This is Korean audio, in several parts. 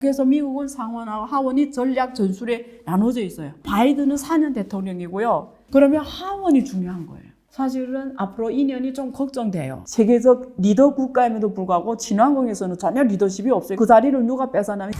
그래서 미국은 상원하고 하원이 전략 전술에 나눠져 있어요. 바이든은 4년 대통령이고요. 그러면 하원이 중요한 거예요. 사실은 앞으로 2년이 좀 걱정돼요. 세계적 리더 국가임에도 불구하고 친환경에서는 전혀 리더십이 없어요. 그 자리를 누가 뺏어나면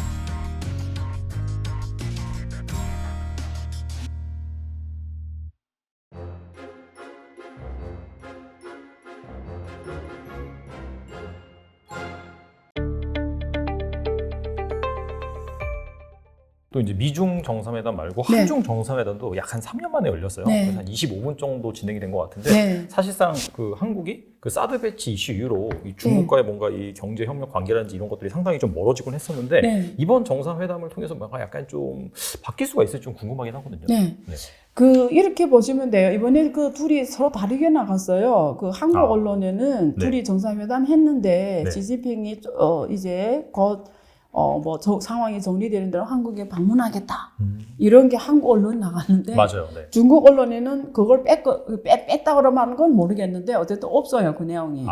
또 이제 미중 정상회담 말고 네. 한중 정상회담도 약 한 3년 만에 열렸어요. 네. 그래서 한 25분 정도 진행이 된 것 같은데 네. 사실상 그 한국이 그 사드 배치 이슈 이후로 이 중국과의 뭔가 이 경제 협력 관계라든지 이런 것들이 상당히 좀 멀어지곤 했었는데 네. 이번 정상회담을 통해서 뭔가 약간 좀 바뀔 수가 있을지 좀 궁금하긴 하거든요. 네. 네. 이렇게 보시면 돼요. 이번에 그 둘이 서로 다르게 나갔어요. 그 한국 언론에는 네. 둘이 정상회담 했는데 네. 시진핑이 이제 곧 상황이 정리되는 대로 한국에 방문하겠다. 이런 게 한국 언론 나갔는데 맞아요. 네. 중국 언론에는 그걸 뺐다 그러면 건 모르겠는데 어쨌든 없어요. 그 내용이.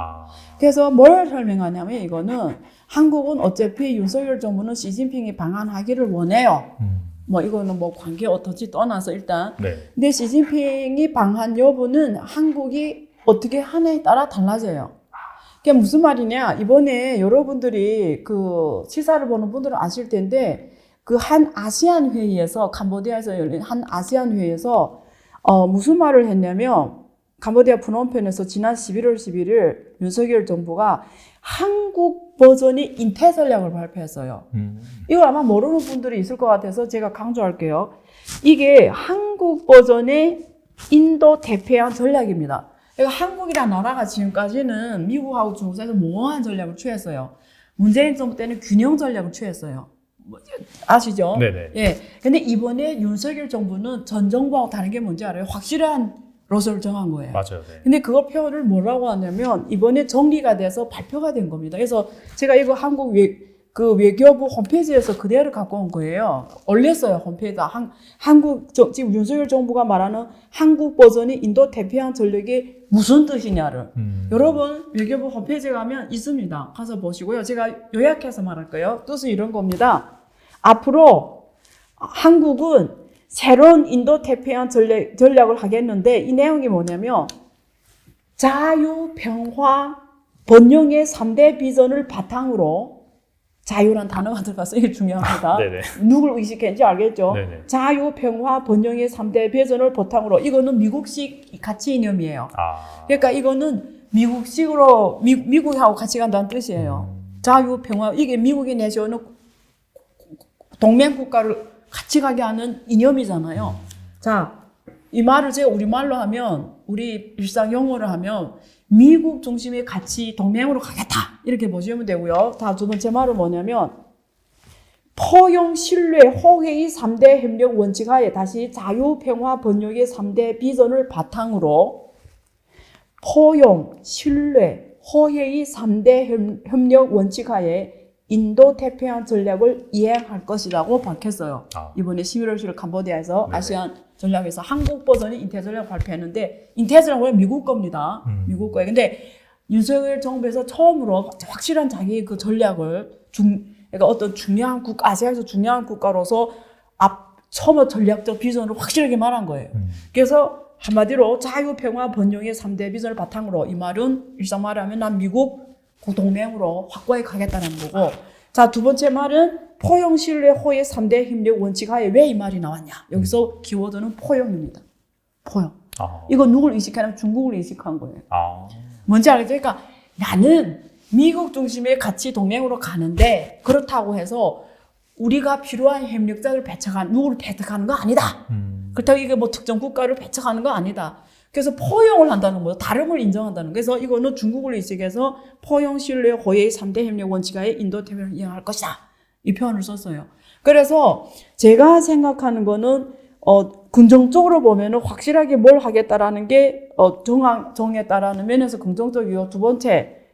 그래서 뭘 설명하냐면 이거는 한국은 어차피 윤석열 정부는 시진핑이 방한하기를 원해요. 이거는 관계 어떨지 떠나서 일단. 네. 근데 시진핑이 방한 여부는 한국이 어떻게 하냐에 따라 달라져요. 그게 무슨 말이냐? 이번에 여러분들이 그 시사를 보는 분들은 아실 텐데 그 한 아시안 회의에서 캄보디아에서 열린 한 아시안 회의에서 무슨 말을 했냐면 캄보디아 프놈펜에서 지난 11월 11일 윤석열 정부가 한국 버전의 인태 전략을 발표했어요. 이거 아마 모르는 분들이 있을 것 같아서 제가 강조할게요. 이게 한국 버전의 인도 태평양 전략입니다. 그러니까 한국이라는 나라가 지금까지는 미국하고 중국 사이에서 모호한 전략을 취했어요. 문재인 정부 때는 균형 전략을 취했어요. 아시죠? 네네. 예. 근데 이번에 윤석열 정부는 전 정부하고 다른 게 뭔지 알아요? 확실한 로스를 정한 거예요. 맞아요. 네. 근데 그거 표현을 뭐라고 하냐면 이번에 정리가 돼서 발표가 된 겁니다. 그래서 제가 이거 한국 외교부 홈페이지에서 그대로 갖고 온 거예요. 올렸어요, 홈페이지에. 지금 윤석열 정부가 말하는 한국 버전의 인도 태평양 전략이 무슨 뜻이냐를. 여러분, 외교부 홈페이지에 가면 있습니다. 가서 보시고요. 제가 요약해서 말할 거예요. 뜻은 이런 겁니다. 앞으로 한국은 새로운 인도 태평양 전략을 하겠는데 이 내용이 뭐냐면 자유, 평화, 번영의 3대 비전을 바탕으로 자유란 단어가 들어가서 이게 중요합니다. 네네. 누굴 의식했는지 알겠죠? 네네. 자유, 평화, 번영의 3대 비전을 바탕으로 이거는 미국식 가치 이념이에요. 그러니까 이거는 미국식으로 미국하고 같이 간다는 뜻이에요. 자유, 평화 이게 미국이 내세우는 동맹국가를 같이 가게 하는 이념이잖아요. 자, 이 말을 제가 우리말로 하면 우리 일상 용어를 하면 미국 중심의 가치 동맹으로 가겠다 이렇게 보시면 되고요. 다 두 번째 말은 뭐냐면 포용, 신뢰, 호혜의 3대 협력 원칙 하에 다시 자유, 평화, 번영의 3대 비전을 바탕으로 포용, 신뢰, 호혜의 3대 협력 원칙 하에 인도 태평양 전략을 이행할 것이라고 밝혔어요. 이번에 11월 10일 캄보디아에서 네네. 아시안 전략에서 한국 버전이 인태 전략을 발표했는데 인태 전략은 미국 겁니다. 미국 거예요. 근데 윤석열 정부에서 처음으로 확실한 자기 그 전략을 그러니까 어떤 중요한 아시아에서 중요한 국가로서 처음 전략적 비전을 확실하게 말한 거예요. 그래서 한마디로 자유, 평화, 번영의 3대 비전을 바탕으로 이 말은 일상 말하면 난 미국 동맹으로 확고하게 가겠다는 거고. 자, 두 번째 말은 포용, 신뢰, 호의 3대 협력 원칙 하에 왜 이 말이 나왔냐. 여기서 키워드는 포용입니다. 포용. 이거 누굴 의식하냐면 중국을 의식한 거예요. 뭔지 알겠죠? 그러니까 나는 미국 중심의 가치 동맹으로 가는데 그렇다고 해서 우리가 필요한 협력자를 누구를 배척하는 거 아니다. 그렇다고 이게 특정 국가를 배척하는 거 아니다. 그래서 포용을 한다는 거죠. 다름을 인정한다는 거예요. 그래서 이거는 중국을 의식해서 포용, 신뢰, 호혜의 3대 협력 원칙하에 인도 태평양을 이행할 것이다. 이 표현을 썼어요. 그래서 제가 생각하는 거는 긍정적으로 보면은 확실하게 뭘 하겠다라는 게 정했다라는 면에서 긍정적이고 두 번째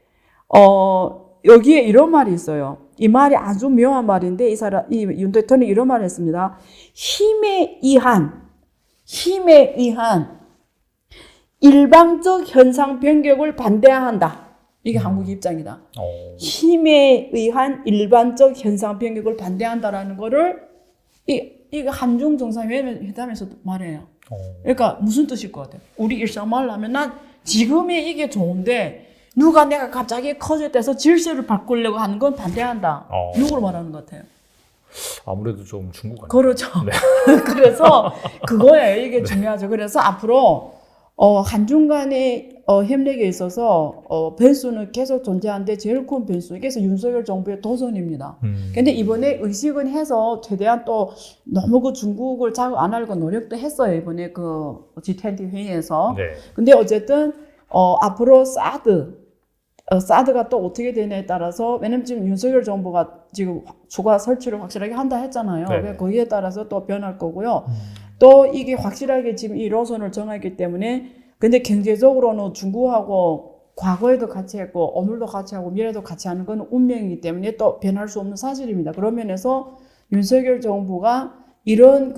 여기에 이런 말이 있어요. 이 말이 아주 묘한 말인데 이 윤 대통령이 이런 말을 했습니다. 힘에 의한 일방적 현상 변경을 반대한다. 이게 한국의 입장이다. 힘에 의한 일반적 현상 변경을 반대한다라는 거를 이게 한중 정상회담에서도 말해요. 그러니까 무슨 뜻일 것 같아요? 우리 일상말로 하면 난 지금이 이게 좋은데 누가 내가 갑자기 커질 때서 질서를 바꾸려고 하는 건 반대한다. 누구를 말하는 것 같아요? 아무래도 좀 중국 아니에요? 그렇죠. 네. 그래서 그거예요. 이게 중요하죠. 그래서 앞으로 한중 간의 협력에 있어서 변수는 계속 존재하는데 제일 큰 변수 그래서 윤석열 정부의 도전입니다. 근데 이번에 의식은 해서 최대한 또 너무 그 중국을 자극 안 하려고 노력도 했어요. 이번에 그 G20 회의에서. 네. 근데 어쨌든 앞으로 사드가 또 어떻게 되냐에 따라서 왜냐면 지금 윤석열 정부가 지금 추가 설치를 확실하게 한다 했잖아요. 네. 거기에 따라서 또 변할 거고요. 또 이게 확실하게 지금 이 노선을 정했기 때문에 근데 경제적으로는 중국하고 과거에도 같이 했고 오늘도 같이 하고 미래도 같이 하는 건 운명이기 때문에 또 변할 수 없는 사실입니다. 그런 면에서 윤석열 정부가 이런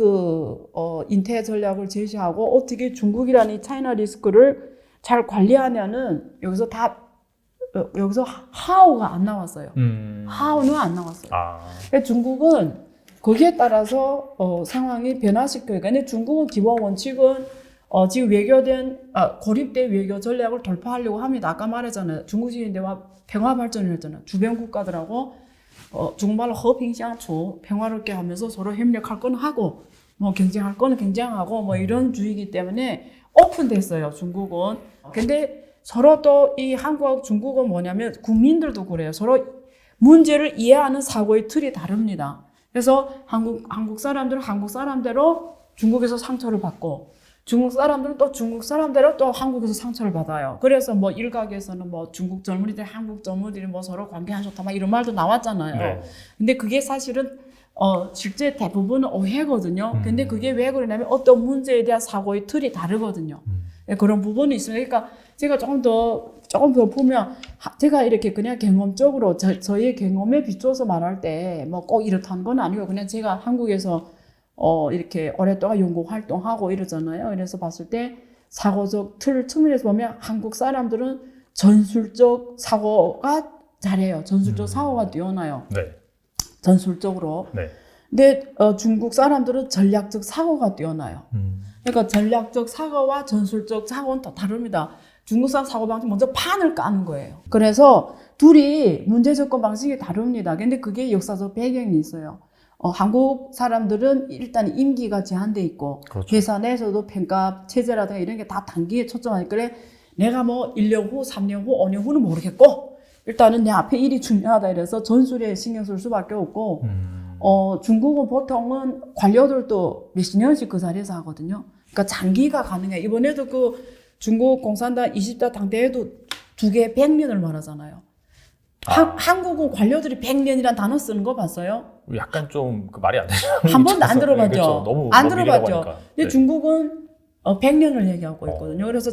인태 전략을 제시하고 어떻게 중국이라는 이 차이나 리스크를 잘 관리하냐는 여기서 하우가 안 나왔어요. 하우는 안 나왔어요. 그러니까 중국은 거기에 따라서 상황이 변화시켜요. 근데 중국은 기본 원칙은 지금 고립된 외교 전략을 돌파하려고 합니다. 아까 말했잖아요. 중국인대와 평화 발전을 했잖아요. 주변 국가들하고 중국말로 허핑相处, 평화롭게 하면서 서로 협력할 건 하고 뭐 경쟁할 거는 경쟁하고 뭐 이런 주의이기 때문에 오픈됐어요. 중국은. 근데 서로 또 이 한국하고 중국은 뭐냐면 국민들도 그래요. 서로 문제를 이해하는 사고의 틀이 다릅니다. 그래서 한국 사람들은 한국 사람대로 중국에서 상처를 받고 중국 사람들은 또 중국 사람대로 또 한국에서 상처를 받아요. 그래서 뭐 일각에서는 뭐 중국 젊은이들, 한국 젊은이들이 뭐 서로 관계 안 좋다 막 이런 말도 나왔잖아요. 네. 근데 그게 사실은 실제 대부분은 오해거든요. 근데 그게 왜 그러냐면 어떤 문제에 대한 사고의 틀이 다르거든요. 그런 부분이 있습니다. 그러니까 제가 조금 더 보면 제가 이렇게 그냥 경험적으로 저희의 경험에 비추어서 말할 때 뭐 꼭 이렇다는 건 아니고 그냥 제가 한국에서 이렇게 오랫동안 연구 활동하고 이러잖아요. 그래서 봤을 때 사고적 틀 측면에서 보면 한국 사람들은 전술적 사고가 잘해요. 전술적 사고가 뛰어나요. 네. 전술적으로. 네. 근데 중국 사람들은 전략적 사고가 뛰어나요. 그러니까 전략적 사고와 전술적 사고는 또 다릅니다. 중국 사람 사고 방식 먼저 판을 까는 거예요. 그래서 둘이 문제 접근 방식이 다릅니다. 근데 그게 역사적 배경이 있어요. 한국 사람들은 일단 임기가 제한돼 있고 그렇죠. 회사 내에서도 평가 체제라든가 이런 게 다 단기에 초점하니까 그래 내가 뭐 1년 후, 3년 후, 5년 후는 모르겠고 일단은 내 앞에 일이 중요하다 이래서 전술에 신경 쓸 수밖에 없고 중국은 보통은 관료들도 몇십 년씩 그 자리에서 하거든요. 그러니까 장기가 가능해. 이번에도 그 중국 공산당 20대 당대회도 두 개 100년을 말하잖아요. 한국은 관료들이 100년이란 단어 쓰는 거 봤어요? 약간 좀 그 말이 안 되죠. 한 번도 안 들어봤죠. 그렇죠. 너무 안 미래라고 들어봤죠. 하니까. 근데 네. 중국은 100년을 얘기하고 있거든요. 그래서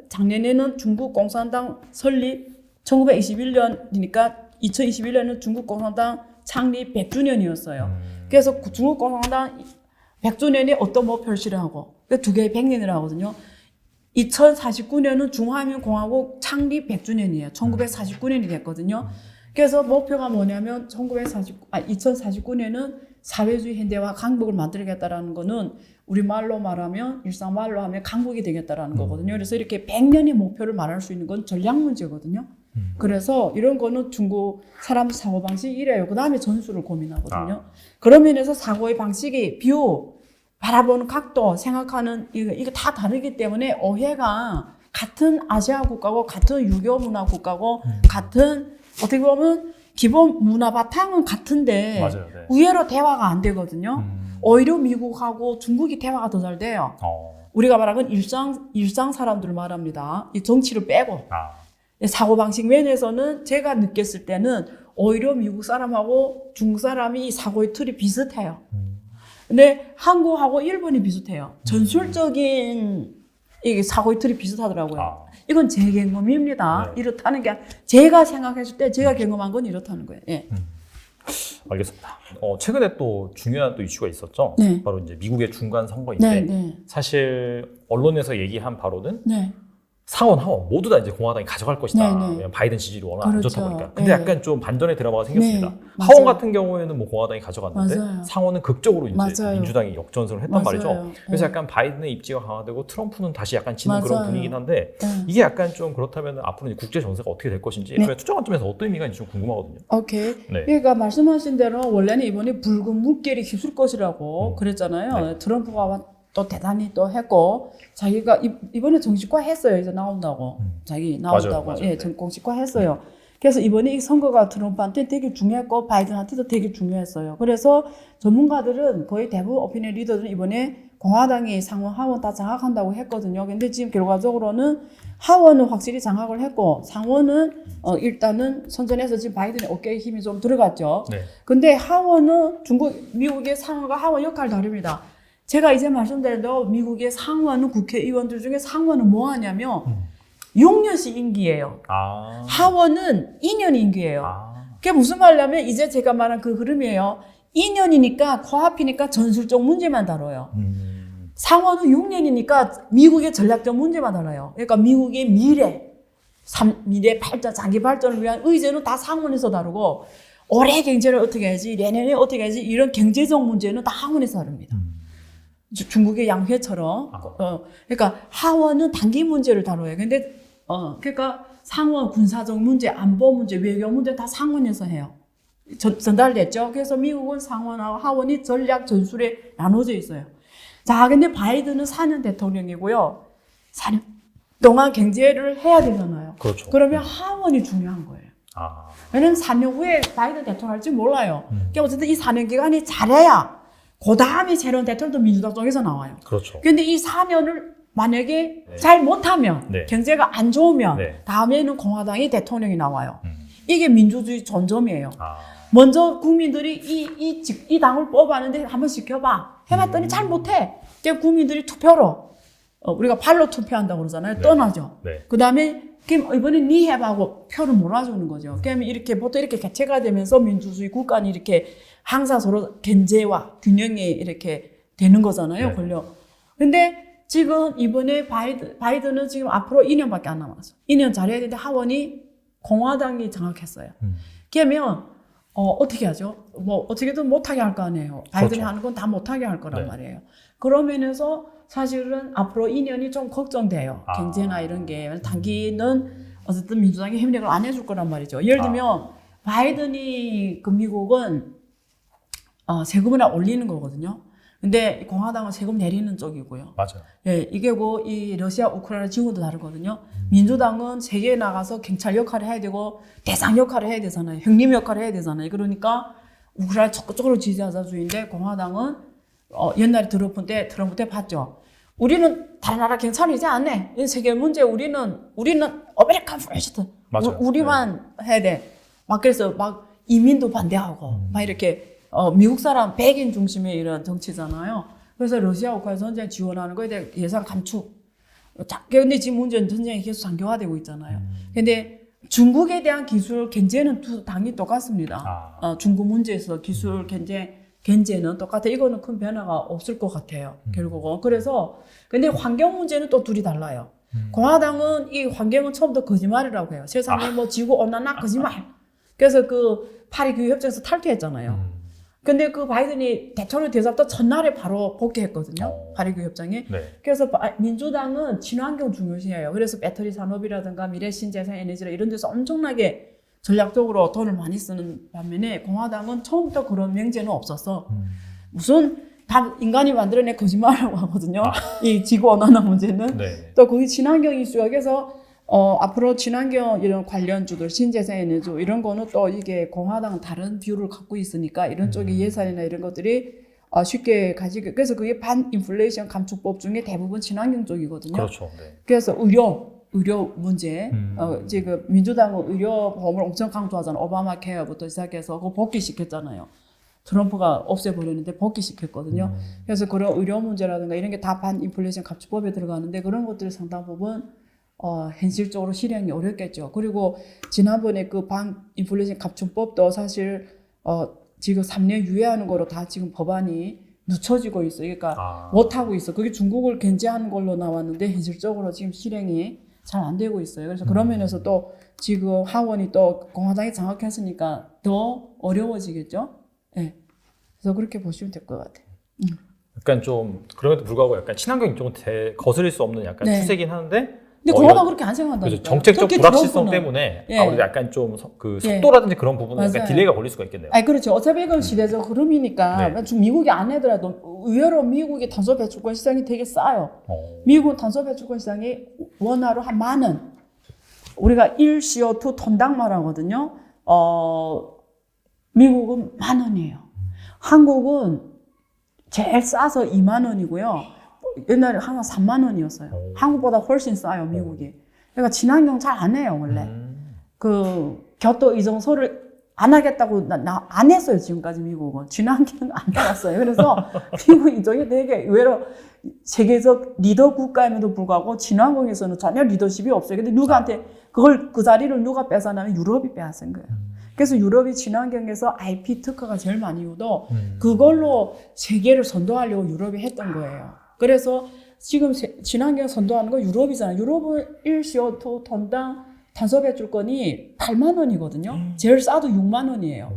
작년에는 중국 공산당 설립 1921년이니까 2021년은 중국 공산당 창립 100주년이었어요. 그래서 중국 공산당 100주년에 어떤 목표를 실행하고 두 개의 100년이라고 하거든요. 2049년은 중화민공화국 창립 100주년이에요. 1949년이 됐거든요. 그래서 목표가 뭐냐면 2049년은 사회주의 현대화 강국을 만들겠다라는 거는 우리말로 말하면 일상말로 하면 강국이 되겠다라는 거거든요. 그래서 이렇게 100년의 목표를 말할 수 있는 건 전략 문제거든요. 그래서 이런 거는 중국 사람 사고방식이 이래요. 그 다음에 전술을 고민하거든요. 그런 면에서 사고의 방식이 바라보는 각도, 생각하는 이거 다 다르기 때문에 오해가 같은 아시아 국가고 같은 유교 문화 국가고 같은 어떻게 보면 기본 문화 바탕은 같은데 맞아요. 네. 의외로 대화가 안 되거든요. 오히려 미국하고 중국이 대화가 더 잘 돼요. 우리가 말하는 일상 사람들을 말합니다. 이 정치를 빼고 사고방식 면에서는 제가 느꼈을 때는 오히려 미국 사람하고 중국 사람이 사고의 틀이 비슷해요. 근데 한국하고 일본이 비슷해요. 전술적인 이게 사고의 틀이 비슷하더라고요. 이건 제 경험입니다. 네. 이렇다는 게 제가 생각했을 때 제가 경험한 건 이렇다는 거예요. 예. 알겠습니다. 최근에 또 중요한 또 이슈가 있었죠. 네. 바로 이제 미국의 중간 선거인데 네. 사실 언론에서 얘기한 바로는 네. 상원, 하원 모두 다 이제 공화당이 가져갈 것이다. 네네. 왜냐면 바이든 지지율이 워낙 안 그렇죠. 좋다 보니까. 근데 네. 약간 좀 반전의 드라마가 생겼습니다. 네, 하원 맞아요. 같은 경우에는 뭐 공화당이 가져갔는데 맞아요. 상원은 극적으로 이제 맞아요. 민주당이 역전승을 했단 맞아요. 말이죠. 그래서 네. 약간 바이든의 입지가 강화되고 트럼프는 다시 약간 지는 그런 맞아요. 분위기긴 한데 네. 이게 약간 좀 그렇다면 앞으로 이제 국제 정세가 어떻게 될 것인지 네. 투자 관점에서 어떤 의미가 있는지 좀 궁금하거든요. 오케이. 네. 그러니까 말씀하신 대로 원래는 이번에 붉은 물결이 휩쓸 것이라고 그랬잖아요. 네. 트럼프가 또 대단히 또 했고 자기가 이번에 정식화 했어요. 이제 나온다고. 자기 나온다고. 맞아요. 예, 네. 공식화 했어요. 그래서 이번에 이 선거가 트럼프한테 되게 중요했고 바이든한테도 되게 중요했어요. 그래서 전문가들은 거의 대부분 오피니언 리더들은 이번에 공화당이 상원, 하원 다 장악한다고 했거든요. 근데 지금 결과적으로는 하원은 확실히 장악을 했고 상원은 일단은 선전해서 지금 바이든의 어깨에 힘이 좀 들어갔죠. 네. 근데 하원은 미국의 상원과 하원 역할이 다릅니다. 제가 이제 말씀드린 대로 미국의 상원은 국회의원들 중에 상원은 뭐 하냐면 6년씩 임기예요. 아. 하원은 2년 임기예요. 아. 그게 무슨 말이냐면 이제 제가 말한 그 흐름이에요. 2년이니까 코앞이니까 전술적 문제만 다뤄요. 상원은 6년이니까 미국의 전략적 문제만 다뤄요. 그러니까 미국의 미래 발전, 장기 발전을 위한 의제는 다 상원에서 다루고 올해 경제를 어떻게 해야지, 내년에 어떻게 해야지 이런 경제적 문제는 다 하원에서 다룹니다. 중국의 양회처럼. 그러니까 하원은 단기 문제를 다뤄요. 근데 그러니까 상원 군사적 문제, 안보 문제, 외교 문제 다 상원에서 해요. 전달됐죠. 그래서 미국은 상원하고 하원이 전략 전술에 나눠져 있어요. 자, 근데 바이든은 4년 대통령이고요. 4년 동안 경제를 해야 되잖아요. 그렇죠. 그러면 하원이 중요한 거예요. 아. 왜냐면 4년 후에 바이든 대통령 할지 몰라요. 그러니까 어쨌든 이 4년 기간이 잘해야 그 다음에 새로운 대통령도 민주당 쪽에서 나와요. 그렇죠. 근데 이 4년을 만약에 잘 못하면 네. 경제가 안 좋으면 네. 다음에는 공화당이 대통령이 나와요. 이게 민주주의 전점이에요. 아. 먼저 국민들이 이 당을 뽑았는데 한번 지켜봐. 해봤더니 잘 못해. 그럼 국민들이 투표로 우리가 발로 투표한다고 그러잖아요. 네. 떠나죠. 네. 그 다음에 그럼 이번에 니 해봐고 표를 몰아주는 거죠. 그러면 이렇게 보통 이렇게 개체가 되면서 민주주의 국가는 이렇게 항상 서로 견제와 균형이 이렇게 되는 거잖아요. 네. 권력. 근데 지금 이번에 바이든은 지금 앞으로 2년밖에 안 남았어. 2년 잘해야 되는데 하원이 공화당이 장악했어요. 그러면 어떻게 하죠? 뭐 어떻게든 못하게 할 거 아니에요. 바이든이 그렇죠. 하는 건 다 못하게 할 거란 네. 말이에요. 그런 면에서 사실은 앞으로 2년이 좀 걱정돼요. 아. 경제나 이런 게. 단기는 어쨌든 민주당이 협력을 안 해줄 거란 말이죠. 예를 들면 바이든이 그 미국은 세금을 올리는 거거든요. 근데 공화당은 세금 내리는 쪽이고요. 맞아요. 예, 이게 이 러시아 우크라이나 지원도 다르거든요. 민주당은 세계에 나가서 경찰 역할을 해야 되고 대상 역할을 해야 되잖아요. 형님 역할을 해야 되잖아요. 그러니까 우크라이나 적극적으로 지지하자주의인데 공화당은 옛날에 트럼프 때 봤죠. 우리는 다른 나라 괜찮이지 않네. 이 세계 문제 우리는 아메리칸 퍼스트. 맞아요. 우리만 해야 돼. 막 그래서 막 이민도 반대하고 막 이렇게 미국 사람 백인 중심의 이런 정치잖아요. 그래서 러시아 우크라이나 전쟁 지원하는 거에 대해 예산 감축. 근데 지금 문제는 전쟁이 계속 장기화되고 있잖아요. 근데 중국에 대한 기술 견제는 두 당이 똑같습니다. 중국 문제에서 기술 견제는 똑같아. 이거는 큰 변화가 없을 것 같아요. 결국은. 그래서 근데 환경 문제는 또 둘이 달라요. 공화당은 이 환경은 처음부터 거짓말이라고 해요. 세상에 뭐 지구 온난화 거짓말. 그래서 그 파리 기후 협정에서 탈퇴했잖아요. 근데 그 바이든이 대통령 되자부터 첫날에 바로 복귀했거든요. 파리 기후 협정에. 네. 그래서 민주당은 친환경 중요시해요. 그래서 배터리 산업이라든가 미래 신재생 에너지라 이런 데서 엄청나게 전략적으로 돈을 많이 쓰는 반면에 공화당은 처음부터 그런 명제는 없었어. 무슨 다 인간이 만들어낸 거짓말이라고 하거든요. 이 지구 온난화 문제는. 네. 또 거기 친환경 이슈가 그래서 앞으로 친환경 이런 관련주들 신재생 에너지 이런 거는 또 이게 공화당은 다른 뷰를 갖고 있으니까 이런 쪽의 예산이나 이런 것들이 쉽게 가지게 그래서 그게 반인플레이션 감축법 중에 대부분 친환경 쪽이거든요. 그렇죠. 네. 그래서 의료 문제 지금 민주당은 의료 보험을 엄청 강조하잖아요. 오바마 케어부터 시작해서 그거 복귀시켰잖아요. 트럼프가 없애버렸는데 복귀시켰거든요. 그래서 그런 의료 문제라든가 이런 게 다 반인플레이션 감축법에 들어가는데 그런 것들이 상당 부분 현실적으로 실행이 어렵겠죠. 그리고 지난번에 그 반인플레이션 감축법도 사실 지금 3년 유예하는 거로 다 지금 법안이 늦춰지고 있어요. 그러니까 못하고 있어. 그게 중국을 견제하는 걸로 나왔는데 현실적으로 지금 실행이 잘 안 되고 있어요. 그래서 그런 면에서 또 지금 하원이 또 공화당이 장악했으니까 더 어려워지겠죠. 네. 그래서 그렇게 보시면 될 것 같아요. 약간 좀 그럼에도 불구하고 약간 친환경 이쪽은 거스릴 수 없는 약간 네. 추세긴 하는데 근데 공화당 그렇게 안 생각한다니까요. 그렇죠. 정책적 불확실성 때문에 예. 아무래도 약간 좀 그 예. 속도라든지 그런 부분은 약간 맞아요. 딜레이가 걸릴 수가 있겠네요. 아니 그렇죠. 어차피 이건 시대적 흐름이니까 네. 미국이 안 해더라도 의외로 미국의 탄소 배출권 시장이 되게 싸요. 미국은 탄소 배출권 시장이 원화로 한 10,000원. 우리가 1CO2 톤당 말하거든요. 미국은 10,000원이에요. 한국은 제일 싸서 20,000원이고요. 옛날에 항상 30,000원이었어요. 한국보다 훨씬 싸요, 미국이. 그러니까 친환경 잘 안 해요, 원래. 그 교토 이정소를 안 하겠다고 안 했어요, 지금까지 미국은. 친환경 안 나왔어요. 그래서 미국 이쪽이 되게 의외로 세계적 리더 국가임에도 불구하고 친환경에서는 전혀 리더십이 없어요. 근데 누구한테 그 자리를 누가 뺏어나면 유럽이 빼앗은 거예요. 그래서 유럽이 친환경에서 IP 특허가 제일 많이 이유도 그걸로 세계를 선도하려고 유럽이 했던 거예요. 그래서 지금 친환경 선도하는 거 유럽이잖아요. 유럽은 1CO2 톤당 탄소 배출권이 80,000원이거든요. 제일 싸도 60,000원이에요.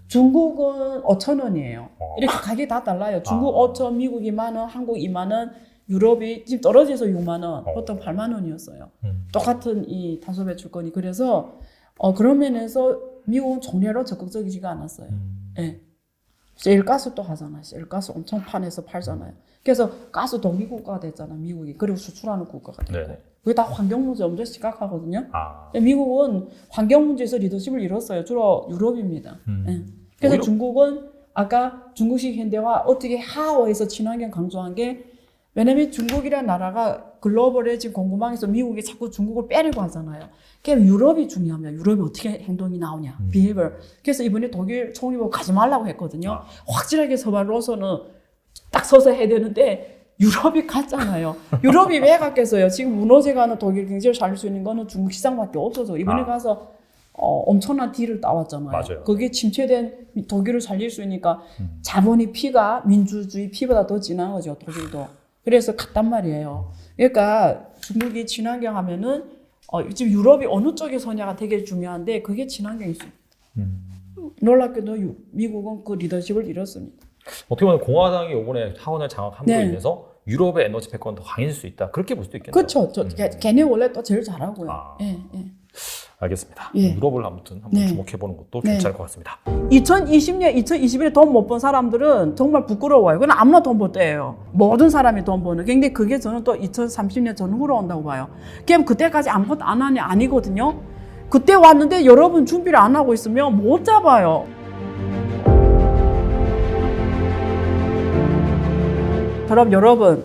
중국은 5,000원이에요. 이렇게 가격이 다 달라요. 중국 5,000원, 미국 20,000원, 한국 20,000원, 유럽이 지금 떨어져서 60,000원, 보통 80,000원이었어요. 똑같은 이 탄소 배출권이. 그래서 그런 면에서 미국은 전례로 적극적이지가 않았어요. 예. 셀가스도 하잖아요. 셀가스 엄청 판에서 팔잖아요. 그래서 가스 동기국가가 됐잖아요. 미국이. 그리고 수출하는 국가가 됐고. 네. 그게 다 환경 문제 엄청 심각하거든요. 미국은 환경 문제에서 리더십을 잃었어요. 주로 유럽입니다. 예. 그래서 오히려... 중국은 아까 중국식 현대화 어떻게 하워에서 친환경 강조한 게 왜냐면 중국이라는 나라가 글로벌에 공급망에서 미국이 자꾸 중국을 빼려고 하잖아요. 그러니까 유럽이 중요합니다. 유럽이 어떻게 행동이 나오냐. behavior. 그래서 이번에 독일 총리 보고 가지 말라고 했거든요. 확실하게 서발로서는 딱 서서 해야 되는데 유럽이 갔잖아요. 유럽이 왜 갔겠어요? 지금 무너져가는 독일 경제를 살릴 수 있는 거는 중국 시장밖에 없어서 이번에 가서 엄청난 딜을 따왔잖아요. 맞아요. 그게 침체된 독일을 살릴 수 있으니까 자본의 피가 민주주의 피보다 더 진한 거죠. 독일도. 그래서 갔단 말이에요. 그러니까 중국이 친환경 하면은 지금 유럽이 어느 쪽에 서냐가 되게 중요한데 그게 친환경이 있습니다. 놀랍게도 미국은 그 리더십을 잃었습니다. 어떻게 보면 공화당이 이번에 하원을 장악함으로 네. 인해서 유럽의 에너지 패권은 더 강해질 수 있다. 그렇게 볼 수도 있겠네요. 그렇죠. 걔네 원래 또 제일 잘하고요. 예. 알겠습니다. 예. 유럽을 아무튼 한번 네. 주목해보는 것도 네. 괜찮을 것 같습니다. 2020년, 2021에 돈 못 번 사람들은 정말 부끄러워요. 그건 아무나 돈 벌 때예요. 모든 사람이 돈 버는. 근데 그게 저는 또 2030년 전후로 온다고 봐요. 그럼 그때까지 아무것도 안 하냐? 아니거든요. 그때 왔는데 여러분 준비를 안 하고 있으면 못 잡아요. 그럼 여러분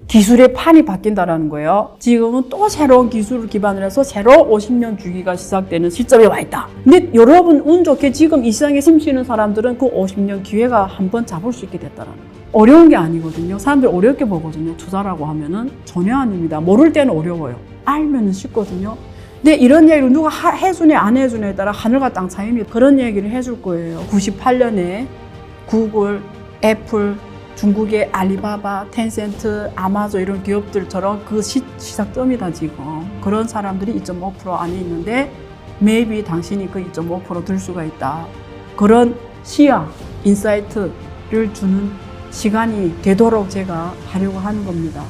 기술의 판이 바뀐다라는 거예요. 지금은 또 새로운 기술을 기반으로 해서 새로 50년 주기가 시작되는 시점에 와 있다. 근데 여러분 운 좋게 지금 이 시장에 숨쉬는 사람들은 그 50년 기회가 한번 잡을 수 있게 됐다라는 거예요. 어려운 게 아니거든요. 사람들 어렵게 보거든요. 투자라고 하면은 전혀 아닙니다. 모를 때는 어려워요. 알면은 쉽거든요. 근데 이런 얘기를 누가 해주네 안 해주네에 따라 하늘과 땅 차이입니다. 그런 얘기를 해줄 거예요. 98년에 구글, 애플, 중국의 알리바바, 텐센트, 아마존 이런 기업들처럼 그 시작점이다 지금. 그런 사람들이 2.5% 안에 있는데 maybe 당신이 그 2.5% 들 수가 있다. 그런 시야, 인사이트를 주는 시간이 되도록 제가 하려고 하는 겁니다.